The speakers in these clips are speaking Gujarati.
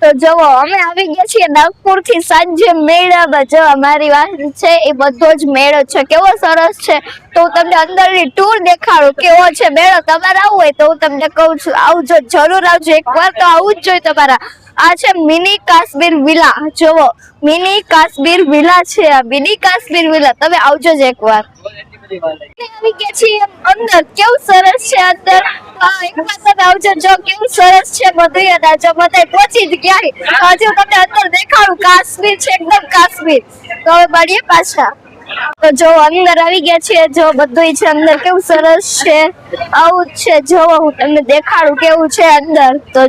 તો જુઓ અમે આવી ગયા છીએ નાગપુર થી સાંજે મેળામાં. જો અમારી વાત છે એ બધો જ મેળો છે, કેવો સરસ છે. તો હું તમને અંદરની ટૂર દેખાડું કેવો છે મેળો. તમારે આવવું હોય તો હું તમને કહું છું આવજો, જરૂર આવજો, એકવાર તો આવવું જ જોઈએ તમારા. આ છે મિની કાશ્મીર વિલા. જુઓ મિની કાશ્મીર વિલા છે, આ મિની કાશ્મીર વિલા. તમે આવજો જ એકવાર. આવી ગયા છીએ અંદર, કેવું સરસ છે અંદર. એકવાર તમે આવજો, જો કેવું સરસ છે બધું. જો બધા પહોંચી જ ગયા, હજુ તમને અંદર દેખાડું. કાશ્મીર છે, એકદમ કાશ્મીર. તો હવે મળીએ પાછા. તો જો અંદર આવી ગયા છીએ, જો બધું છે અંદર, કેવું સરસ છે. આવું જ છે, જો હું તમને દેખાડું કેવું છે અંદર. તો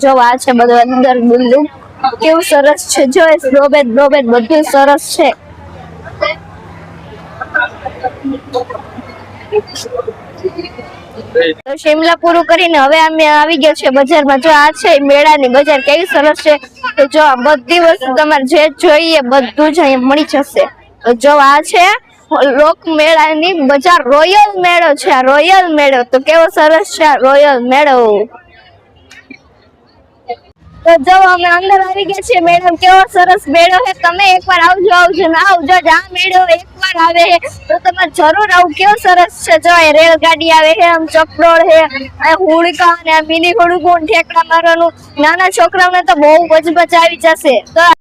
જો આ છે બધું અંદર બિલ્ડિંગ, કેવું સરસ છે. જો રોબેટ બધું સરસ છે. તો શિમલા પૂરું કરીને હવે અમે આવી ગયા છે બજારમાં. જો આ છે મેળાની બજાર, કેવી સરસ છે. તો જો બધી વસ્તુ તમારે જે જોઈએ બધું જ અહીંયા મળી જશે. તો જો આ છે લોક મેળાની બજાર, રોયલ મેળો છે આ, રોયલ મેળો. તો કેવો સરસ છે આ રોયલ મેળો. તો જો અમે અંદર આવી ગયા છીએ મેડમ, કેવો સરસ મેળો છે. તમે એકવાર આવજો ને આવજો. આ મેળો એકવાર આવે તો તમે જરૂર આવું, કેવો સરસ છે. જો રેલગાડી આવે છે, આમ ચકડોળ છે, હોળકા ને મિની હોળકું ઠેકડા મારવાનું. નાના છોકરાઓને તો બહુ મજા આવી જશે. તો